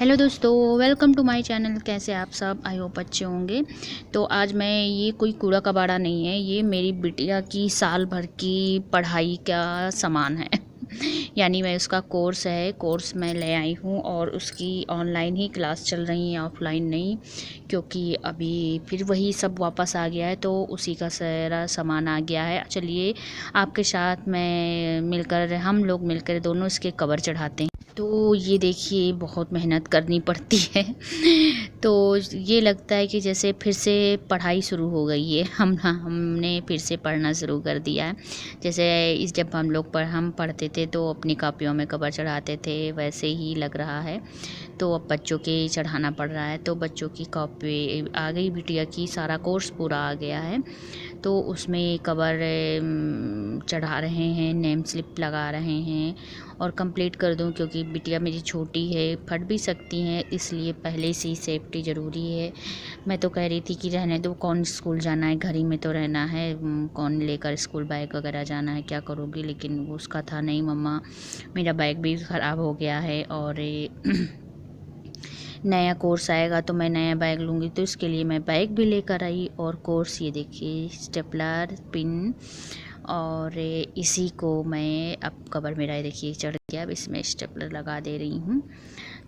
Hello दोस्तों, welcome to my channel. कैसे आप सब? आई होप अच्छे होंगे। तो आज मैं ये कोई कूड़ा कबाड़ा नहीं है, ये मेरी बिटिया की साल भर की पढ़ाई का सामान है। यानी मैं उसका कोर्स मैं ले आई हूँ और उसकी ऑनलाइन ही क्लास चल रही है, ऑफलाइन नहीं, क्योंकि अभी फिर वही सब वापस आ गया है तो उसी का सारा सामान आ गया है। चलिए आपके साथ हम लोग मिलकर दोनों इसके कवर चढ़ाते हैं। तो ये देखिए, बहुत मेहनत करनी पड़ती है। तो ये लगता है कि जैसे फिर से पढ़ाई शुरू हो गई है, हमने फिर से पढ़ना शुरू कर दिया है। जैसे जब हम पढ़ते थे तो अपनी कॉपियों में कवर चढ़ाते थे, वैसे ही लग रहा है। तो अब बच्चों के चढ़ाना पड़ रहा है। तो बच्चों की कॉपी आ गई, बिटिया की सारा कोर्स पूरा आ गया है। तो उसमें कवर चढ़ा रहे हैं, नेम स्लिप लगा रहे हैं और कंप्लीट कर दूं, क्योंकि बिटिया मेरी छोटी है, फट भी सकती हैं, इसलिए पहले से ही सेफ्टी ज़रूरी है। मैं तो कह रही थी कि रहने दो, कौन स्कूल जाना है, घर ही में तो रहना है, कौन लेकर स्कूल बैग वगैरह जाना है, क्या करोगी। लेकिन वो उसका था, नहीं मम्मा मेरा बैग भी ख़राब हो गया है और नया कोर्स आएगा तो मैं नया बैग लूँगी। तो इसके लिए मैं बैग भी लेकर आई और कोर्स, ये देखिए स्टेपलर, पिन, और इसी को मैं अब कवर मेरा ये देखिए चढ़ गया। अब इसमें स्टेपलर लगा दे रही हूँ।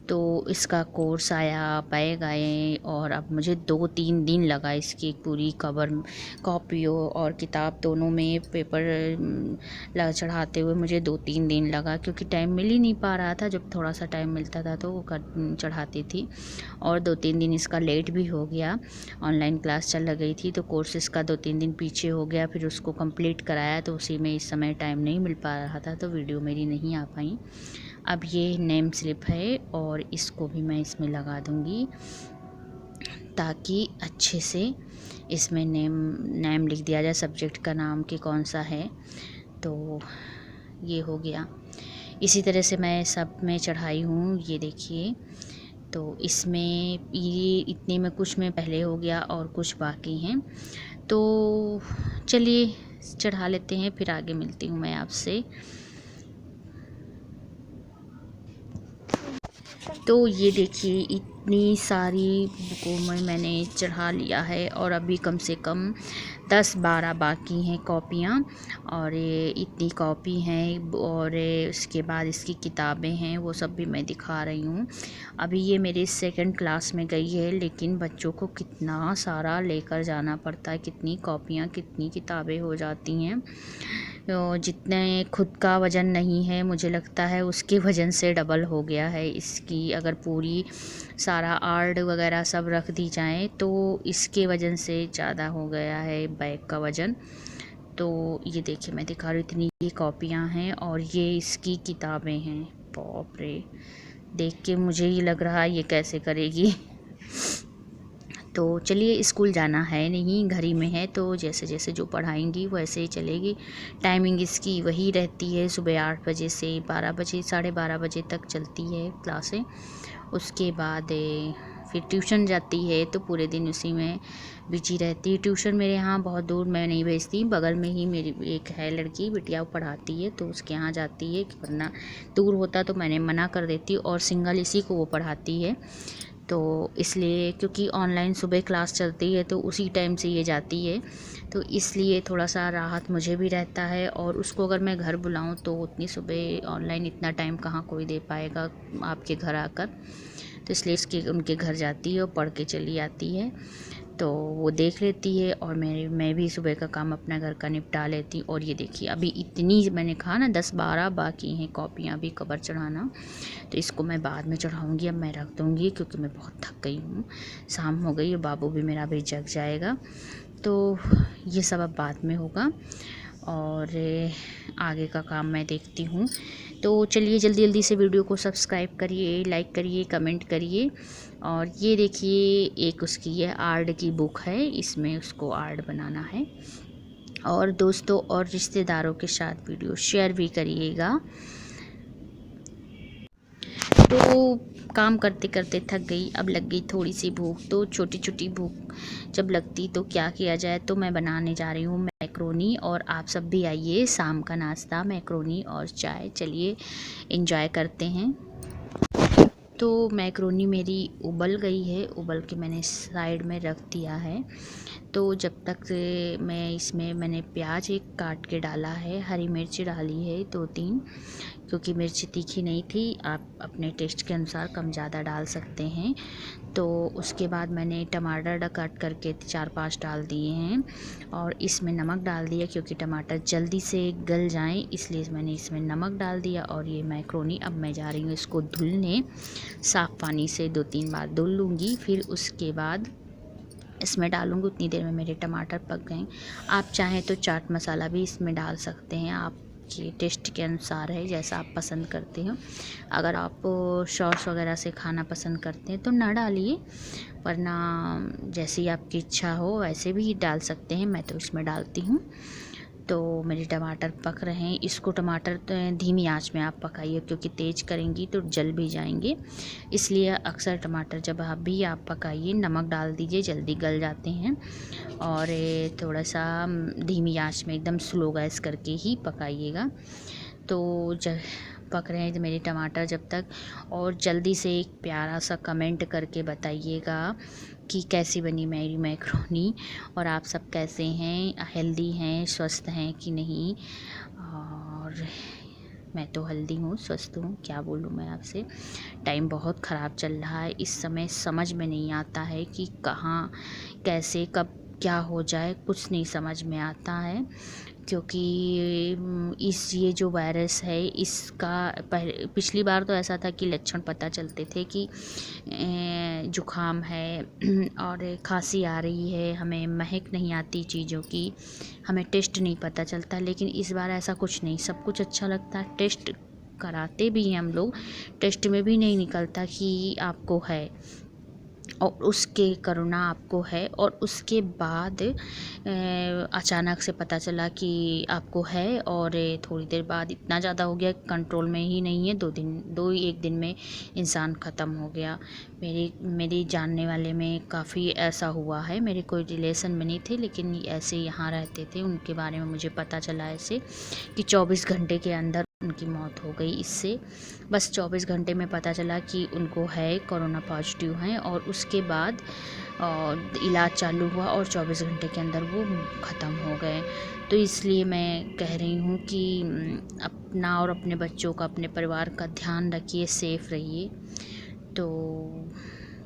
तो इसका कोर्स आया, बैग आए और अब मुझे 2-3 दिन लगा इसकी पूरी कवर, कॉपियों और किताब दोनों में पेपर चढ़ाते हुए मुझे 2-3 दिन लगा, क्योंकि टाइम मिल ही नहीं पा रहा था। जब थोड़ा सा टाइम मिलता था तो वो चढ़ाती थी। और 2-3 दिन इसका लेट भी हो गया, ऑनलाइन क्लास चल गई थी तो कोर्स इसका 2-3 दिन पीछे हो गया। फिर उसको कंप्लीट कराया तो उसी में इस समय टाइम नहीं मिल पा रहा था, तो वीडियो मेरी नहीं आ पाई। अब ये नेम स्लिप है और इसको भी मैं इसमें लगा दूंगी, ताकि अच्छे से इसमें नेम लिख दिया जाए, सब्जेक्ट का नाम कि कौन सा है। तो ये हो गया। इसी तरह से मैं सब में चढ़ाई हूँ, ये देखिए। तो इसमें ये इतने में कुछ में पहले हो गया और कुछ बाकी हैं। तो चलिए चढ़ा लेते हैं, फिर आगे मिलती हूँ मैं आपसे। तो ये देखिए, इतनी सारी बुकों में मैंने चढ़ा लिया है और अभी कम से कम 10-12 बाकी हैं कॉपियाँ। और ये इतनी कॉपी हैं और उसके बाद इसकी किताबें हैं, वो सब भी मैं दिखा रही हूँ। अभी ये मेरी सेकंड क्लास में गई है, लेकिन बच्चों को कितना सारा लेकर जाना पड़ता है, कितनी कॉपियाँ, कितनी किताबें हो जाती हैं। तो जितने खुद का वज़न नहीं है, मुझे लगता है उसके वज़न से डबल हो गया है इसकी। अगर पूरी सारा आर्ट वगैरह सब रख दी जाए तो इसके वज़न से ज़्यादा हो गया है बैग का वज़न। तो ये देखिए, मैं दिखा रही हूँ, इतनी ये कॉपियाँ हैं और ये इसकी किताबें हैं। बाप रे, देख के मुझे ही लग रहा है ये कैसे करेगी। तो चलिए, स्कूल जाना है नहीं, घर ही में है, तो जैसे जैसे जो पढ़ाएंगी वैसे ही चलेगी। टाइमिंग इसकी वही रहती है, सुबह 8 बजे से 12 बजे, 12:30 बजे तक चलती है क्लासें। उसके बाद फिर ट्यूशन जाती है, तो पूरे दिन उसी में बिजी रहती है। ट्यूशन मेरे यहाँ बहुत दूर मैं नहीं भेजती, बगल में ही मेरी एक है लड़की, बिटिया, वो पढ़ाती है, तो उसके यहाँ जाती है। वरना दूर होता तो मैंने मना कर देती, और सिंगल इसी को वो पढ़ाती है। तो इसलिए, क्योंकि ऑनलाइन सुबह क्लास चलती है तो उसी टाइम से ये जाती है, तो इसलिए थोड़ा सा राहत मुझे भी रहता है। और उसको अगर मैं घर बुलाऊं तो उतनी सुबह ऑनलाइन इतना टाइम कहाँ कोई दे पाएगा आपके घर आकर। तो इसलिए उनके घर जाती है और पढ़ के चली आती है, तो वो देख लेती है और मैं भी सुबह का काम अपना घर का निपटा लेती हूँ। और ये देखिए, अभी इतनी मैंने कहा ना 10-12 बाकी हैं कॉपियाँ भी कवर चढ़ाना, तो इसको मैं बाद में चढ़ाऊँगी। अब मैं रख दूँगी क्योंकि मैं बहुत थक गई हूँ, शाम हो गई है, बाबू भी मेरा भी जग जाएगा। तो ये सब अब बाद में होगा और आगे का काम मैं देखती हूँ। तो चलिए, जल्दी जल्दी से वीडियो को सब्सक्राइब करिए, लाइक करिए, कमेंट करिए। और ये देखिए, एक उसकी ये आर्ट की बुक है, इसमें उसको आर्ट बनाना है। और दोस्तों और रिश्तेदारों के साथ वीडियो शेयर भी करिएगा। तो काम करते करते थक गई, अब लग गई थोड़ी सी भूख। तो छोटी छोटी भूख जब लगती तो क्या किया जाए, तो मैं बनाने जा रही हूँ मैक्रोनी। और आप सब भी आइए, शाम का नाश्ता मैक्रोनी और चाय। चलिए एंजॉय करते हैं। तो मैक्रोनी मेरी उबल गई है, उबल के मैंने साइड में रख दिया है। तो जब तक मैंने प्याज एक काट के डाला है, हरी मिर्च डाली है 2-3, क्योंकि मिर्च तीखी नहीं थी, आप अपने टेस्ट के अनुसार कम ज़्यादा डाल सकते हैं। तो उसके बाद मैंने टमाटर कट करके 4-5 डाल दिए हैं और इसमें नमक डाल दिया, क्योंकि टमाटर जल्दी से गल जाएं, इसलिए मैंने इसमें नमक डाल दिया। और ये मैक्रोनी अब मैं जा रही हूँ इसको धुलने, साफ़ पानी से 2-3 बार धुल लूँगी, फिर उसके बाद इसमें डालूँगी। उतनी देर में मेरे टमाटर पक गए। आप चाहें तो चाट मसाला भी इसमें डाल सकते हैं, आपके टेस्ट के अनुसार है, जैसा आप पसंद करते हो। अगर आप सॉस वगैरह से खाना पसंद करते हैं तो ना डालिए, वरना जैसी आपकी इच्छा हो वैसे भी डाल सकते हैं। मैं तो इसमें डालती हूँ। तो मेरे टमाटर पक रहे हैं। इसको टमाटर धीमी आंच में आप पकाइए, क्योंकि तेज़ करेंगी तो जल भी जाएंगे। इसलिए अक्सर टमाटर जब आप पकाइए, नमक डाल दीजिए, जल्दी गल जाते हैं। और थोड़ा सा धीमी आंच में एकदम स्लो गैस करके ही पकाइएगा। तो जब पक रहे हैं मेरे टमाटर जब तक, और जल्दी से एक प्यारा सा कमेंट करके बताइएगा कि कैसी बनी मेरी मैक्रोनी, और आप सब कैसे हैं, हेल्दी हैं, स्वस्थ हैं कि नहीं। और मैं तो हेल्दी हूँ, स्वस्थ हूँ, क्या बोलूँ मैं आपसे। टाइम बहुत ख़राब चल रहा है इस समय, समझ में नहीं आता है कि कहाँ कैसे कब क्या हो जाए, कुछ नहीं समझ में आता है। क्योंकि ये जो वायरस है इसका पिछली बार तो ऐसा था कि लक्षण पता चलते थे कि जुखाम है और खांसी आ रही है, हमें महक नहीं आती चीज़ों की, हमें टेस्ट नहीं पता चलता। लेकिन इस बार ऐसा कुछ नहीं, सब कुछ अच्छा लगता है। टेस्ट कराते भी हैं हम लोग, टेस्ट में भी नहीं निकलता कि आपको है, और उसके कोरोना आपको है, और उसके बाद अचानक से पता चला कि आपको है, और थोड़ी देर बाद इतना ज़्यादा हो गया, कंट्रोल में ही नहीं है। 1 दिन में इंसान ख़त्म हो गया। मेरी जानने वाले में काफ़ी ऐसा हुआ है। मेरे कोई रिलेशन में नहीं थे, लेकिन ऐसे यहाँ रहते थे, उनके बारे में मुझे पता चला ऐसे कि 24 घंटे के अंदर उनकी मौत हो गई इससे। बस 24 घंटे में पता चला कि उनको है, कोरोना पॉजिटिव हैं, और उसके बाद इलाज चालू हुआ और 24 घंटे के अंदर वो ख़त्म हो गए। तो इसलिए मैं कह रही हूँ कि अपना और अपने बच्चों का, अपने परिवार का ध्यान रखिए, सेफ़ रहिए। तो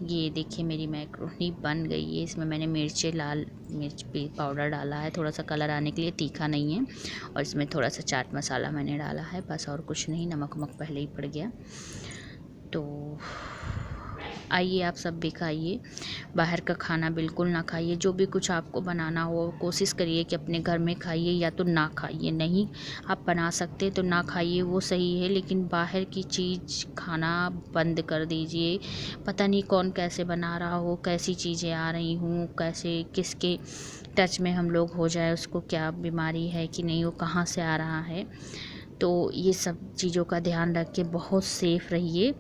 ये देखिए मेरी मैक्रोनी बन गई है। इसमें मैंने लाल मिर्च पाउडर डाला है, थोड़ा सा कलर आने के लिए, तीखा नहीं है। और इसमें थोड़ा सा चाट मसाला मैंने डाला है, बस, और कुछ नहीं। नमक पहले ही पड़ गया। तो आइए आप सब भी खाइए, बाहर का खाना बिल्कुल ना खाइए। जो भी कुछ आपको बनाना हो कोशिश करिए कि अपने घर में खाइए, या तो ना खाइए। नहीं आप बना सकते तो ना खाइए, वो सही है, लेकिन बाहर की चीज़ खाना बंद कर दीजिए। पता नहीं कौन कैसे बना रहा हो, कैसी चीज़ें आ रही हूँ, कैसे किसके टच में हम लोग हो जाए, उसको क्या बीमारी है कि नहीं, वो कहाँ से आ रहा है। तो ये सब चीज़ों का ध्यान रख के बहुत सेफ़ रहिए,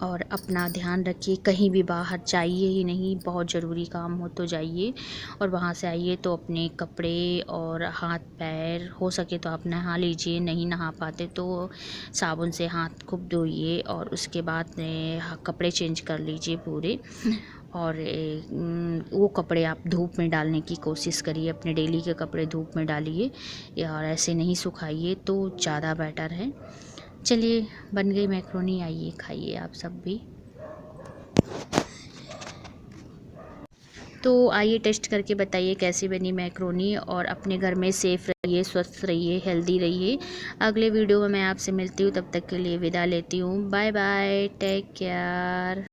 और अपना ध्यान रखिए। कहीं भी बाहर जाइए ही नहीं, बहुत ज़रूरी काम हो तो जाइए, और वहाँ से आइए तो अपने कपड़े और हाथ पैर हो सके तो आप नहा लीजिए। नहीं नहा पाते तो साबुन से हाथ खूब धोइए, और उसके बाद कपड़े चेंज कर लीजिए पूरे। और वो कपड़े आप धूप में डालने की कोशिश करिए, अपने डेली के कपड़े धूप में डालिए, और ऐसे नहीं सुखाइए तो ज़्यादा बेटर है। चलिए बन गई मैक्रोनी, आइए खाइए आप सब भी। तो आइए टेस्ट करके बताइए कैसी बनी मैक्रोनी, और अपने घर में सेफ़ रहिए, स्वस्थ रहिए, हेल्दी रहिए। अगले वीडियो में मैं आपसे मिलती हूँ, तब तक के लिए विदा लेती हूँ। Bye bye, take care.